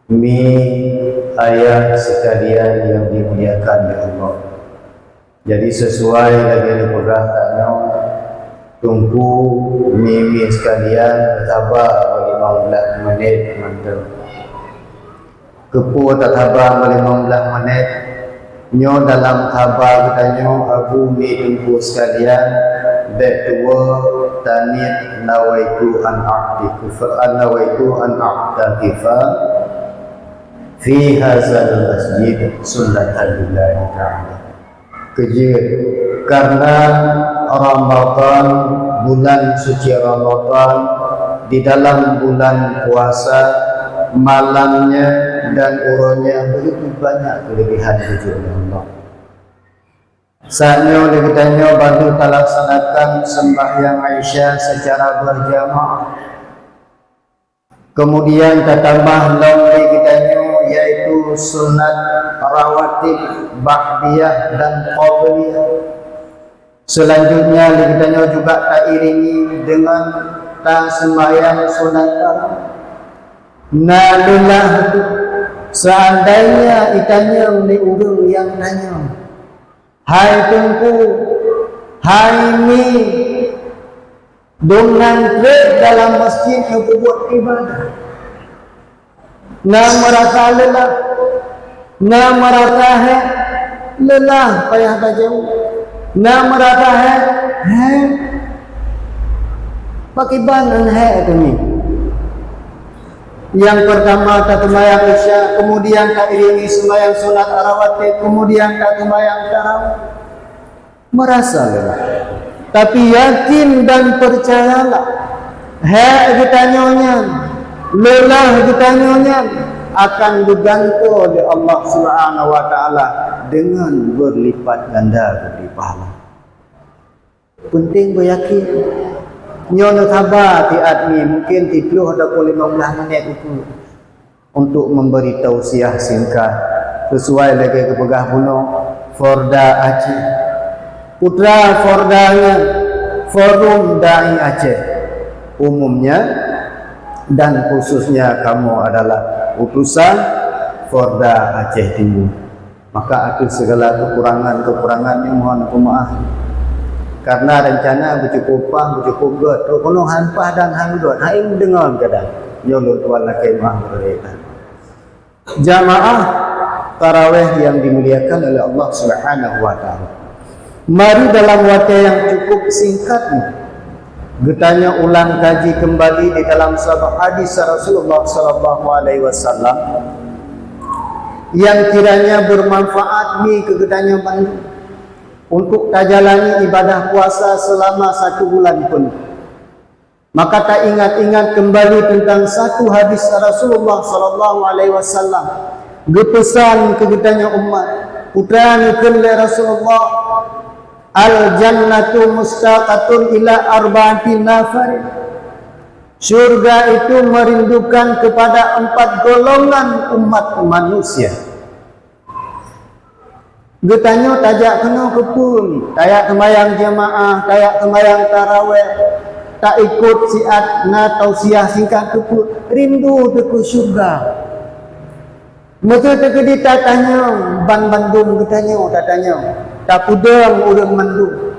Mi ayat sekalian yang dimuliakan oleh Allah. Jadi sesuai lagi dipegang taknya tunggu mi sekalian bertabar 15 menit mantap. Kepu tak tabar 15 menit nyo dalam tabar katanya abu mi tunggu sekalian betua tanit nawaitu an a'takifa fi hadzal masjid sunnatan lillahi ta'ala. Kejut karena Ramadan, bulan suci Ramadan, di dalam bulan puasa malamnya dan urunnya begitu banyak kelebihan kejut Allah. Saatnya kita baru laksanakan sembahyang Aisyah secara berjamaah. Kemudian tambah lomba kita yaitu sunat rawatib, ba'diyah dan qabliyah. Selanjutnya kita juga tak iringi dengan tak sembahyang sunat tarawih. Nalulah seandainya itanya ni urang yang tanya, hai tungku, hai mi dengan dalam masjid yang berbuat ibadah, nak merasa lelah, nak merasa lelah payah tak jauh, nak merasa pakai banan tu ni. Yang pertama tak sembahyang Isya, kemudian tak iringi sembahyang sunat rawatib, kemudian tak sembahyang tarawih, merasa lelah. Tapi yakin dan percayalah, kita nyonya, lelah kita nyonya akan diganti oleh Allah Subhanahu Wa Taala dengan berlipat ganda budi pahala. Penting beryakin. Nyonya sabar tiat ni mungkin 30 atau 15 menit itu untuk memberi tausiah singkat sesuai lagi kepegah bunuh Forda Aceh. Putra Fordanya Forum Dai Aceh umumnya dan khususnya kamu adalah utusan Forda Aceh Timur. Maka atas segala kekurangan-kekurangannya mohon maaf. Karena rencana bercukupah, bercukup god. Kalau hanpah dan hanggod, haing dengar kadang. Nyolot wala kemah mereka. Jamaah tarawih yang dimuliakan oleh Allah Subhanahu Wa Taala. Mari dalam waktu yang cukup singkat ni, getanya ulang kaji kembali di dalam sabda hadis Rasulullah Sallallahu Alaihi Wasallam yang kiranya bermanfaat ni kegetanya bantu untuk tajalani ibadah puasa selama 1 bulan pun. Maka tak ingat-ingat kembali tentang satu hadis Rasulullah Sallallahu Alaihi Wasallam. Gepesan kegetanya umat, putra nikul Rasulullah, al jannatu mustaqatun ila arba'ati nafar. Surga itu merindukan kepada 4 golongan umat manusia. Getanya tajak kena kepun, tayak sembahyang jemaah, tayak sembahyang tarawih, tak ikut siat na tausiah singkat kepun, rindu teku surga. Maka terkedi tatanya ban Bandung getanya tatanya, tak pudang urang Bandung.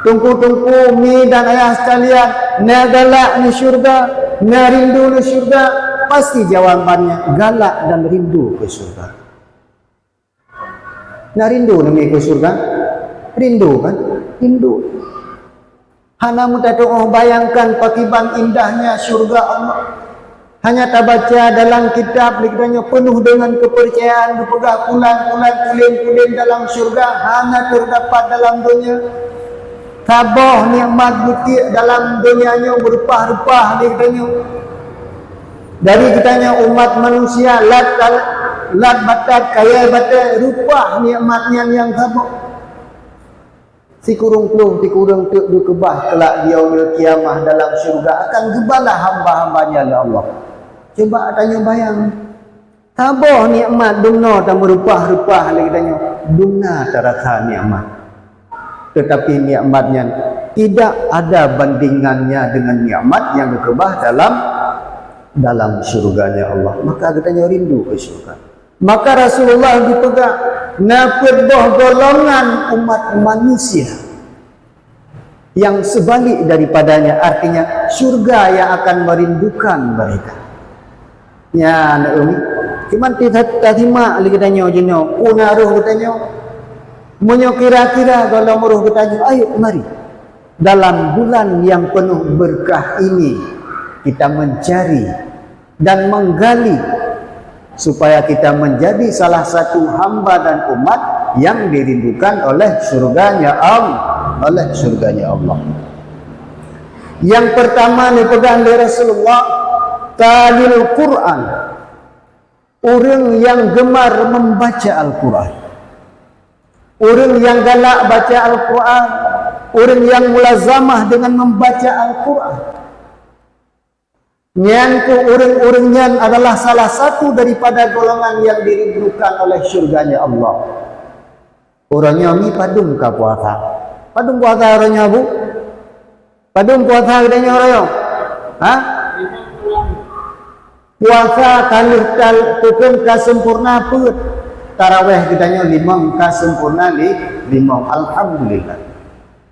Tungku-tungku mi dan ayah sekalian, na galak ni surga, na rindu ni surga, pasti jawabannya galak dan rindu ke surga. Nak rindu demi ke surga? Rindu kan? Rindu. Hana mudah doa bayangkan pakiban indahnya surga Allah. Hanya tak baca dalam kitab dikiranya penuh dengan kepercayaan berpegah pulang-pulang kulin-kulin dalam surga. Hanya terdapat dalam dunia. Tabah nikmat butir dalam dunianya berupah-rupah dikiranya. Dari kitanya umat manusia lat batat kaya batat rupah nikmatnya yang tabah. Si kurung pelung, si kurung tuk du kebah kelak dia kiamah dalam syurga akan gebalah hamba-hambanya oleh Allah. Coba tanya bayang. Tabah nikmat dunia tak merupah-rupah lagi tanya. Dunia terasa nikmat. Tetapi nikmatnya tidak ada bandingannya dengan nikmat yang dikebah dalam dalam syurganya Allah. Maka katanya rindu ke syurga. Maka Rasulullah dipegang napedoh golongan umat manusia yang sebalik daripadanya, artinya syurga yang akan merindukan mereka. Ya nak umi, cuman tidak terima lagi katanya jenau, unaruh katanya. Menyo kira-kira kalau meruh katanya, ayo mari dalam bulan yang penuh berkah ini kita mencari dan menggali supaya kita menjadi salah satu hamba dan umat yang dirindukan oleh surganya Allah. Yang pertama dipegang oleh Rasulullah, talil Quran, orang yang gemar membaca Al-Quran, orang yang galak baca Al-Quran, orang yang mulazamah dengan membaca Al-Quran. Yang orang-orangnya adalah salah satu daripada golongan yang dirindukan oleh syurganya Allah. Orangnya ni padung ke puasa. Padung puasa orangnya bu? Padung puasa katanya orangnya? Ha? Puasa kalih tukun ka sempurna put. Tarawih katanya 5 ka sempurna 5. Alhamdulillah.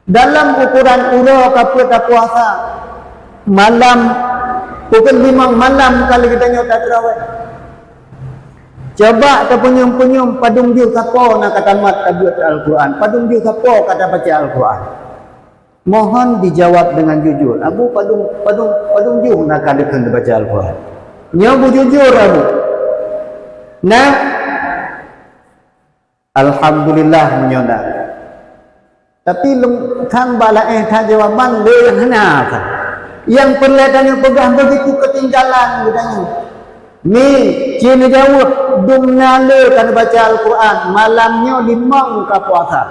Dalam ukuran ura kaput puasa malam pukul 5 malam kalau kita nyota terawih. Coba kita penyum-penyum padung dia siapa nak kata mat tabiat Al-Quran. Padung dia siapa kata baca Al-Quran. Mohon dijawab dengan jujur. Abu padung dia nak kata baca Al-Quran. Nyabu jujur abu. Nah, alhamdulillah menyona. Tapi kan balaeh tak jawaban dia yang hana kan. Yang perlihatannya pegang begitu ketinggalan katanya. Ni cina jawab dumnale kan baca Al-Quran malamnya 5 ka puasa.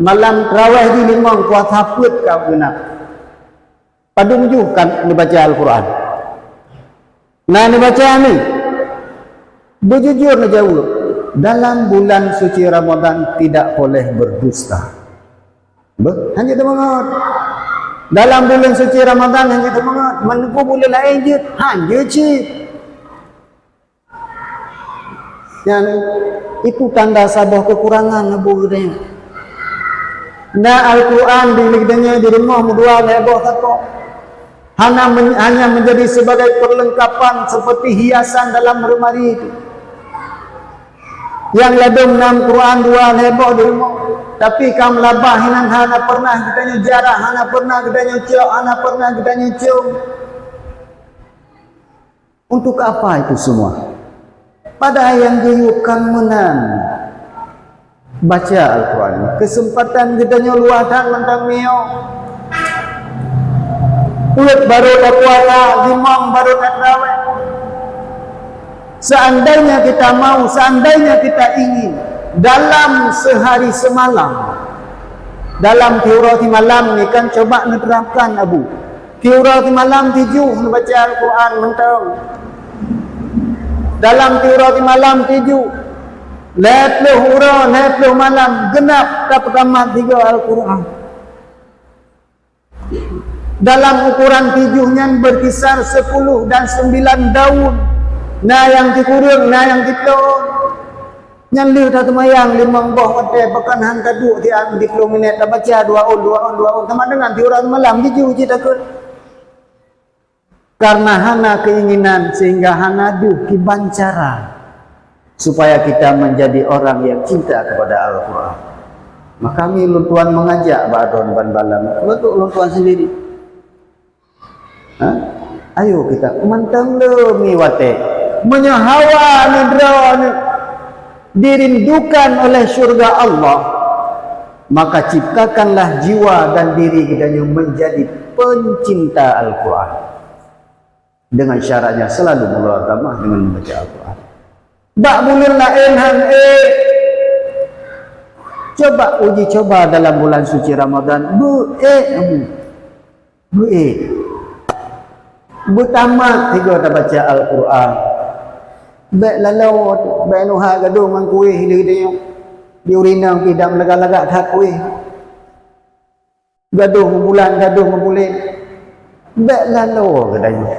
Malam tarawih di 5 puasa put ka guna. Padung ju kan baca Al-Quran. Nah ni baca ni. Berjujur nak jawab. Dalam bulan suci Ramadan tidak boleh berdusta. Hanya temangat. Dalam bulan suci Ramadan hanya temangat. Menunggu bulan lain je. Hanya cik. Yang itu tanda sabah kekurangan Abu Hurairah. Nah Al-Quran diligdanya di rumah mudua lebih satu. Hanya menjadi sebagai perlengkapan seperti hiasan dalam lemari itu. Yang ladung 6 Quran 2 lebih di rumah. Tapi kamu labah hinan hana pernah kitanya jarah, hana pernah kitanya cium, hana pernah kitanya cium. Untuk apa itu semua? Pada yang diukan menang baca Al-Quran. Kesempatan kitanya luasan mentang mio. Ulat baru tak puasa, limang baru tak terawih. Seandainya kita mau, seandainya kita ingin dalam sehari semalam, dalam teorati malam ni kan coba menerapkan Abu. Teorati malam 7 membaca Al-Quran mentang. Dalam teorati malam 7 lepluh ura, lepluh malam genap ke pertama 3 Al-Quran. Dalam ukuran 7-nya berkisar 10 dan 9 daun. Nah yang dikurung, nah yang diturun. Yang liu tak temayang 5 boh pada pekan hangka duk tiang di 10 minit dah baca 2 on sama dengan teorati malam 7 je takut. Karena hana keinginan sehingga hana dukiban cara supaya kita menjadi orang yang cinta kepada Al-Quran. Maka kami luntuan mengajak Badon ban balam untuk luntuan sendiri. Ha? Ayo kita mentang le miwate menyahawa nidra dirindukan oleh syurga Allah. Maka ciptakanlah jiwa dan diri kita yang menjadi pencinta Al-Quran. Dengan syaratnya selalu mulazamah dengan membaca Al-Quran. Bak bulan lain hang coba uji coba dalam bulan suci Ramadan. Tamat 3 dah baca Al-Quran. Baik lalau baik nuha gadung mang kuih dia diurinang tidak melega-lega tak kuih. Gaduh bulan gaduh bulan. Baik lalau katanya.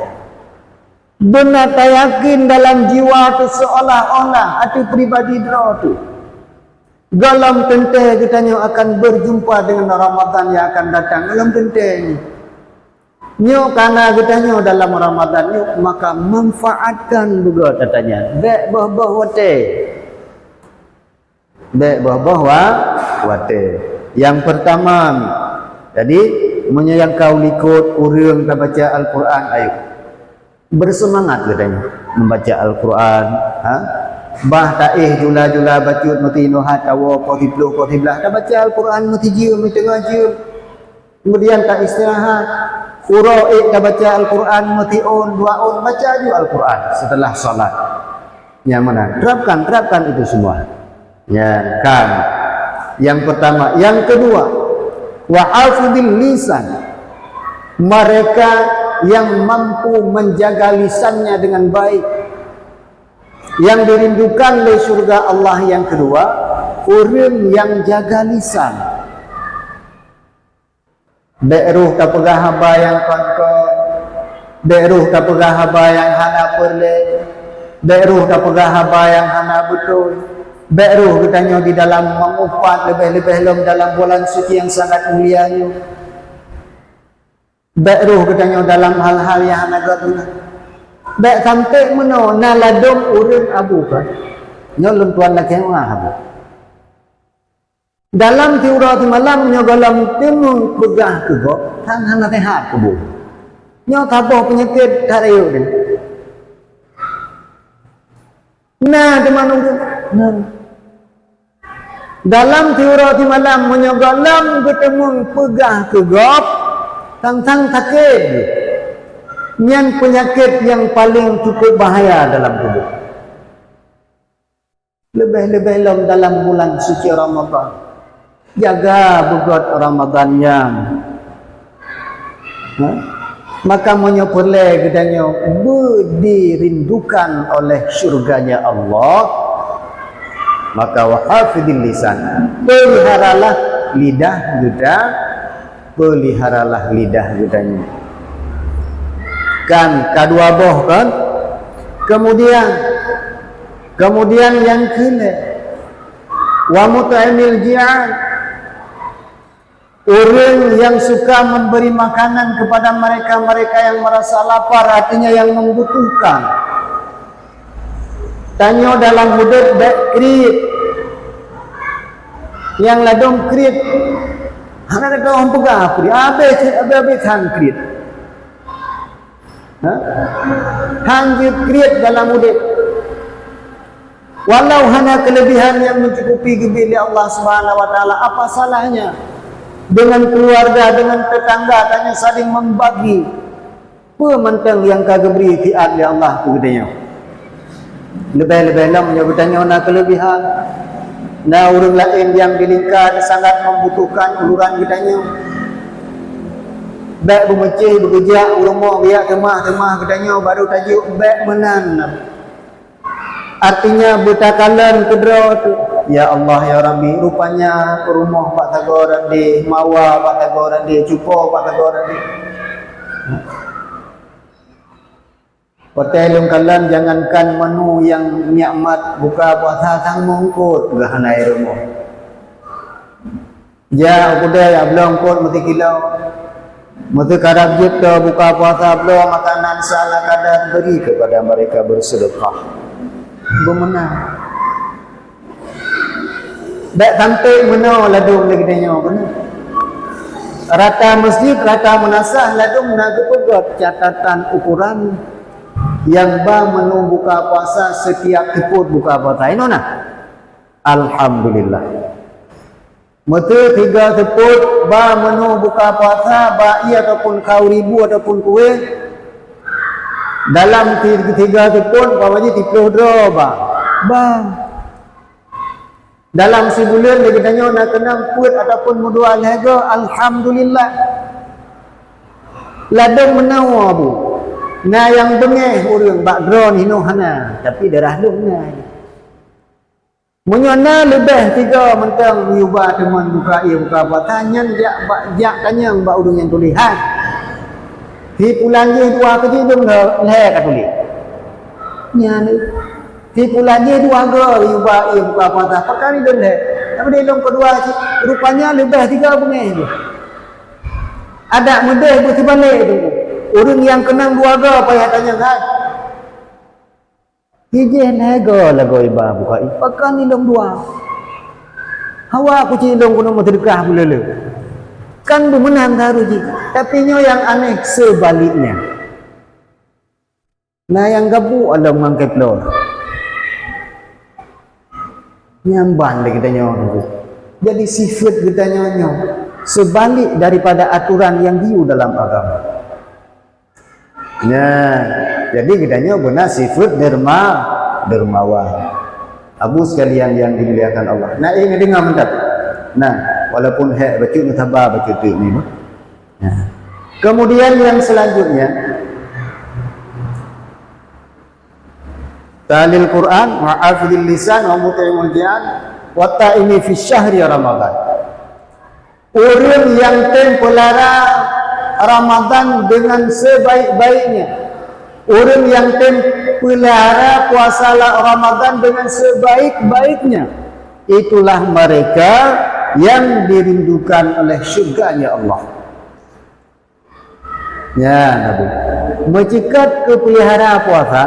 benar tak yakin dalam jiwa tu seolah-olah hati pribadi dia tu galam tentang katanya akan berjumpa dengan Ramadan yang akan datang. Galam tentang ni nyo karena katanya dalam Ramadan ni maka manfaatkan juga katanya baik bah-bah wate baik bah-bah wate. Yang pertama jadi menyayang kau likut urang tak baca Al-Quran, ayo bersemangat katanya membaca Al-Quran, bah taih jula-jula bacut mati nuhat tawa qatiblu qatiblah tak baca Al-Quran mati jiu mati tengah jiu, kemudian tak istirahat uraik tak baca Al-Quran mati on dua on baca juga Al-Quran setelah salat. Yang mana terapkan itu semua ya kan. Yang pertama. Yang kedua, wa hafidil lisan, mereka yang mampu menjaga lisannya dengan baik, yang dirindukan oleh surga Allah. Yang kedua, orang yang jaga lisan. Beruh tak pegah haba yang konkon, beruh tak pegah haba yang hana perle, beruh tak pegah haba yang hana betul, beruh katanya di dalam mengupat lebih-lebih dalam bulan suci yang sangat mulianya, beruh katanya dalam hal-hal yang hana guna. Baik sampai mana naladom urang abu kan nyolong tuan laki abu dalam tiura ti malam nyo galam timun pegah ke go tang hana tehat ke bu nyo taboh penyakit karayo ni nah di mana nah dalam tiura ti malam nyo galam ketemu pegah ke go tang sakit yang penyakit yang paling cukup bahaya dalam tubuh. Lebih-lebih dalam bulan suci Ramadan. Jaga bugot Ramadan yang maka menyopurle gedanya dirindukan oleh surganya Allah. Maka wahafidil lisan, peliharalah lidah kita, peliharalah lidah kitanya. Kan kedua boh kan. Kemudian yang kene wa mut'imil ji'an, orang yang suka memberi makanan kepada mereka yang merasa lapar, artinya yang membutuhkan. Tanya dalam hidup baik krit yang ladong krit hana kata orang pegah krit abe kan krit hanjut kriat dalam mudik walau hanya kelebihan yang mencukupi gebili Allah Subhanahu wa taala, apa salahnya dengan keluarga, dengan tetangga tanya saling membagi pementang yang kagak beri tiat ya Allah tu katanya lebih-lebih lah menyebutnya nak kelebihan nah orang lain yang di lingkar sangat membutuhkan uluran kitanya baik bermecih, bekerja, rumah, biar temah katanya baru tajuk baik menan. Artinya betakalan kedra tu. Ya Allah ya Rabbi, rupanya rumah Pak Tagoran di, mawa Pak Tagoran di, cupo Pak Tagoran di. Hotel kalan jangankan menu yang nikmat buka puasa sang mongkot gahanai rumah. Ya udah ya belum kot mesti kilau. Maka kadang kita buka puasa belum makanan salah kadang beri kepada mereka bersedekah. Bermenang. Tak sampai mana ladung lagi tanya benar. Rata masjid, rata menasah ladung nak pegot catatan ukuran yang ba menu buka puasa setiap teput buka puasa. Ini nah. Alhamdulillah. Mata 3 teput ba menu buka puasa ba ia ataupun kau ribu ataupun kuih dalam 3 teput apa aja 30 dro ba dalam sebulan dia tanya nak kena put ataupun mudua lega alhamdulillah ladang menawa bu nah yang bengeh urang bak dro ni no hana tapi darah lung nah menyana lebih 3 mentang nyubah teman buka ia buka apa tanya jak tanya mbak udung yang tulihan di pulang je dua kerja dong leh kat tulis nya ni di bulan dia dua ga iba ia buka apa tak pakai ni dole tapi dia long kedua rupanya lebih 3 bunga tu ada mudah buat balik tu orang yang kenang dua ga payah tanya kan hije nego lagu iba buka pakai ni long dua hawa aku cilong kuno mau terikah bulele kan bemenang taruh jika tapi nyo yang aneh sebaliknya nah yang gabu ada mangket lor nyamban kita nyo jadi sifat kita nyo sebalik daripada aturan yang diu dalam agama nah jadi kita nyo guna sifat dermawan abu sekalian yang dimuliakan Allah nah ini dengar mendak nah walaupun hak baca mutabar baca tu ni nah. Kemudian yang selanjutnya talil Quran ma'afidil lisan wa mut'imul jian wa ta'imi fi syahri Ramadan orang yang tempelara Ramadan dengan sebaik-baiknya orang yang tempelara puasa Ramadan dengan sebaik-baiknya itulah mereka yang dirindukan oleh syurganya Allah ya Nabi mencekat kepelihara puasa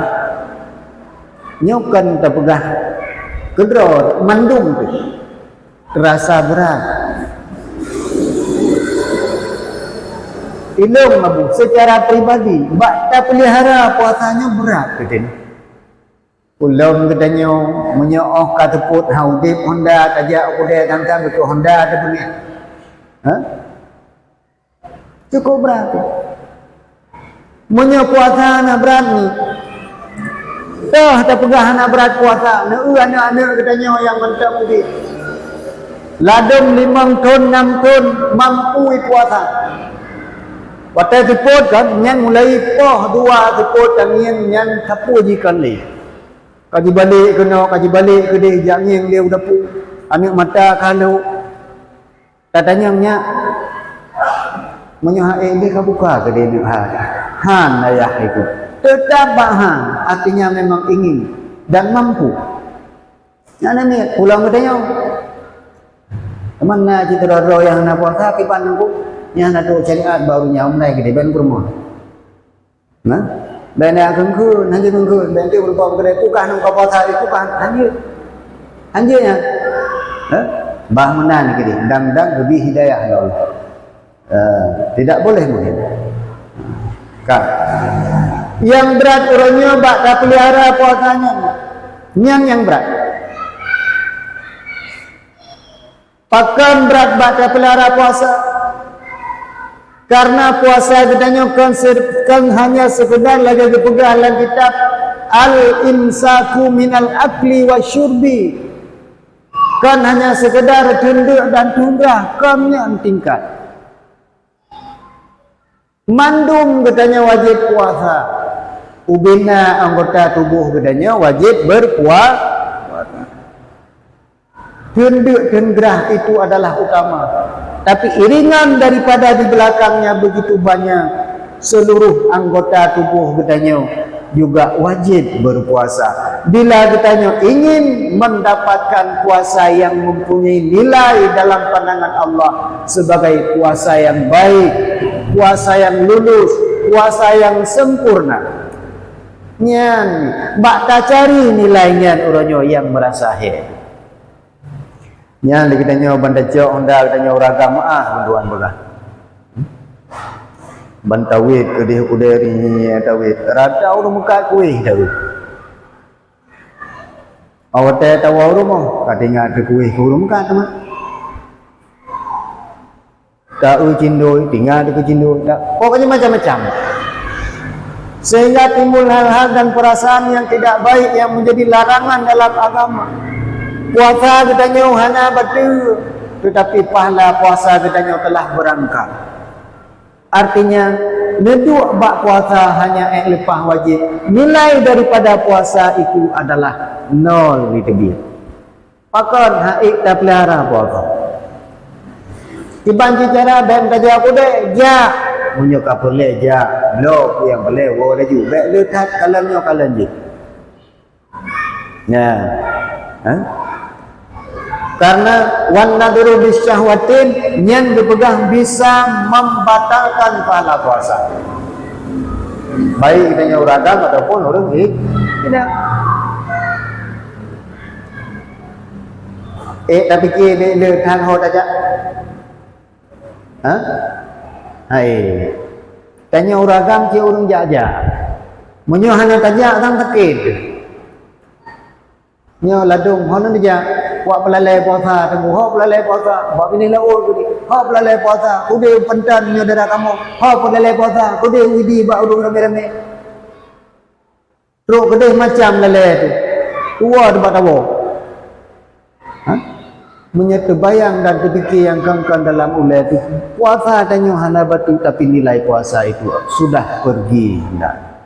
nyokan terpegah kedrot mandum tu terasa berat ilmu Nabi secara pribadi bakta pelihara puasanya berat betul ulum katanya menyooh kateput haudip Honda tajak kuda tantang ke Honda ada punya ha cukup berat menyo puasa na berat ni dah tak pegah na berat puasa na anak-anak katanya yang mentang mudi ladum 5 ton 6 ton mampu puasa waktu teput kan yang mulai poh 2 teput dan yang tapu jikan ni kaji balik kena kaji balik ke dia jangan dia udah pu ambil mata kalau katanya nya menyoh dia ka buka ke dia ni han ayah itu tetap bahan artinya memang ingin dan mampu ana ni pulang katanya mana cita ro yang nak puasa ki panangku nya nak tu syariat baru nyamai ke dia ben rumah nah dan yang kengku nanti kengku nanti berubah kedai tukar nang kapal sari tukar anjirnya bah menan ke dia dang lebih hidayah ya Allah tidak boleh mungkin kan yang berat orangnya bak tak pelihara puasanya yang berat pakan berat bak tak pelihara puasa karena puasa katanya kan hanya sekedar lagi dipegang dalam kitab al-imsaku minal akli wa syurbi kan hanya sekedar tunduk dan tundra kan yang tingkat mandum katanya wajib puasa ubina anggota tubuh katanya wajib berpuasa tunduk tundra itu adalah utama tapi iringan daripada di belakangnya begitu banyak seluruh anggota tubuh katanya juga wajib berpuasa bila katanya ingin mendapatkan puasa yang mempunyai nilai dalam pandangan Allah sebagai puasa yang baik puasa yang lulus puasa yang sempurna nyan bak ta cari nilainya orangnya yang merasa hebat nya kita banda jauh Honda kita ragam menduan bola bantawit ke dia kuderi tawit rada urung muka kuih tahu awate tahu urung kadinga de kuih urung muka teman tak ucindo tinggal de kucindo pokoknya macam-macam sehingga timbul hal-hal dan perasaan yang tidak baik yang menjadi larangan dalam agama puasa katanya hana batu tetapi pahala puasa katanya telah berangkat artinya neduk bak puasa hanya lepas wajib nilai daripada puasa itu adalah 0 lebih pakon haik tak pelihara puasa dibanci cara dan kerja aku dek ja punya kapoleh ja blok yang boleh wo laju bek letak kalannya kalan je Ya. Karena wan nadru bisyahwatin yang dipegang bisa membatalkan pahala puasa. Baik kita uragam ataupun orang tidak. Tapi kita than ho saja. Hai. Tanya uragam ke orang jaja. Menyuhana tajak tang takid. Nyo ladung hono dia buat pelalai puasa temu ho pelalai puasa buat ini laul gudi ho pelalai puasa udah pentan nyo dara kamu ho pelalai puasa udah widi ba urung rame-rame teruk gede macam lalai tu tua debat tawo menyeterbayang dan terfikir yang kangkan dalam ulai itu puasa tanyo hana batu tapi nilai puasa itu sudah pergi hendak.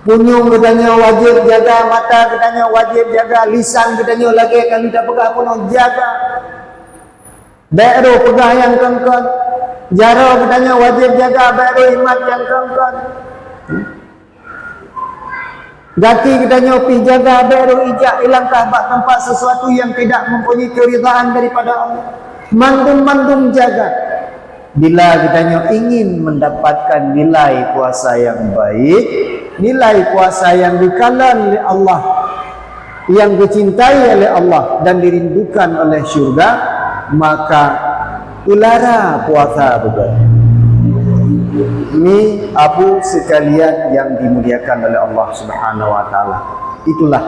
Punyung katanya wajib jaga, mata katanya wajib jaga, lisan katanya lagi kalau tidak pegang pun jaga. Baru pegang yang kengkon, jaro katanya wajib jaga, baru imat yang kengkon. Gati katanya pi jaga, baru ijak ilangkah bak tempat sesuatu yang tidak mempunyai keridhaan daripada Allah. Mandum-mandum jaga. Bila katanya ingin mendapatkan nilai puasa yang baik, nilai puasa yang dikalan oleh Allah, yang dicintai oleh Allah dan dirindukan oleh syurga, maka ulara puasa betul. Ini abu sekalian yang dimuliakan oleh Allah Subhanahu wa taala. Itulah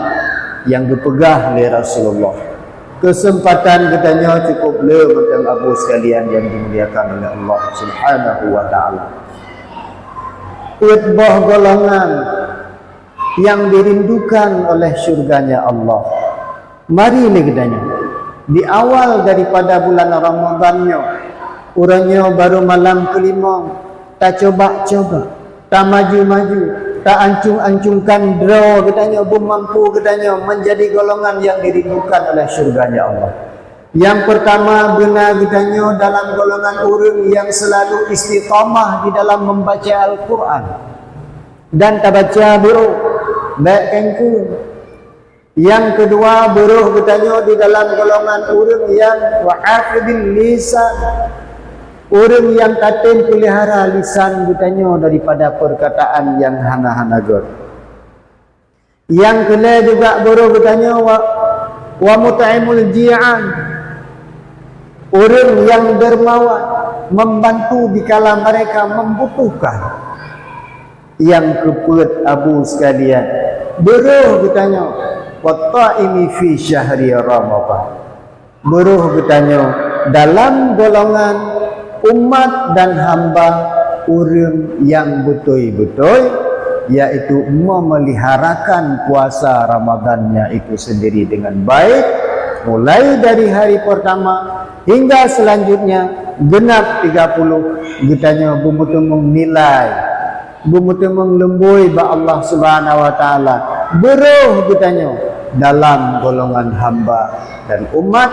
yang dipegah oleh Rasulullah. Kesempatan katanya cukup le macam abu sekalian yang dimuliakan oleh Allah Subhanahu wa taala. Utbah golongan yang dirindukan oleh syurganya Allah. Mari katanya di awal daripada bulan Ramadannya, urangnya baru malam kelima, tak coba-coba, tak maju-maju, tak ancung-ancungkan draw katanya, belum mampu katanya menjadi golongan yang dirindukan oleh syurganya Allah. Yang pertama benar katanya dalam golongan orang yang selalu istiqamah di dalam membaca Al-Quran dan tak baca buruk baik kengkung. Yang kedua buruh katanya di dalam golongan orang yang wa'afidin lisan, orang yang katin pelihara lisan katanya daripada perkataan yang hana-hana gor. Yang kedua juga buruh katanya wa mut'imul ji'an, orang yang dermawan, membantu dikala mereka membutuhkan. Yang keempat abu sekalian, buruh katanya watta'imi fi syahri Ramadan, buruh katanya dalam golongan umat dan hamba orang yang betul-betul yaitu memeliharakan puasa Ramadannya itu sendiri dengan baik, mulai dari hari pertama hingga selanjutnya genap 30 katanya betul menilai, betul menglembui ba Allah Subhanahu wa taala, beruh katanya dalam golongan hamba dan umat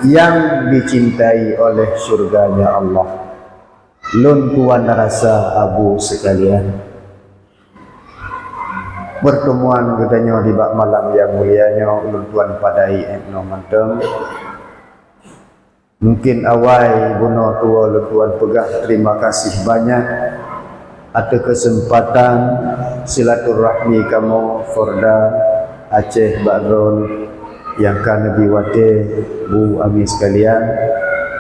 yang dicintai oleh syurganya Allah. Lun tuan rasa abu sekalian, pertemuan katanya di bak malam yang mulianya ulun tuan padai ekno mantem. Mungkin awal buno tua ulun tuan pegah terima kasih banyak atas kesempatan silaturahmi kamu Forda Aceh Badrul yang kan Nabi Wate Bu Abi sekalian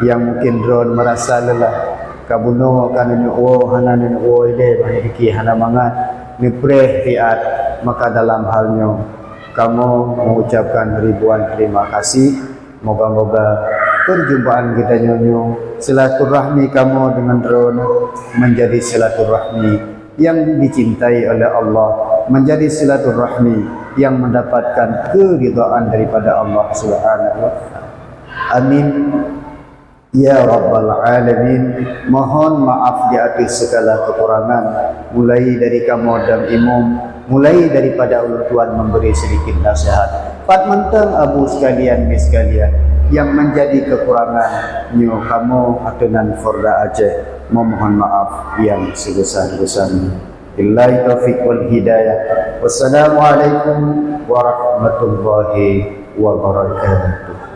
yang mungkin drone merasa lelah kabuno kan nyuo hana nyuo ide bahiki hana mangat ni preh riat, maka dalam halnya kamu mengucapkan ribuan terima kasih. Moga-moga perjumpaan kita nyonyo silaturahmi kamu dengan drone menjadi silaturahmi yang dicintai oleh Allah, menjadi silaturahmi yang mendapatkan keridhaan daripada Allah Subhanahu wa taala. Amin ya rabbal alamin. Mohon maaf di atas segala kekurangan, mulai dari kamu dan imam, mulai daripada ulun tuan memberi sedikit nasihat. Pat mentang abu sekalian mis sekalian yang menjadi kekurangan nyo kamu atunan Forda Aceh, memohon maaf yang sebesar-besarnya. Billahi taufiq wal hidayah. Wassalamualaikum warahmatullahi wabarakatuh.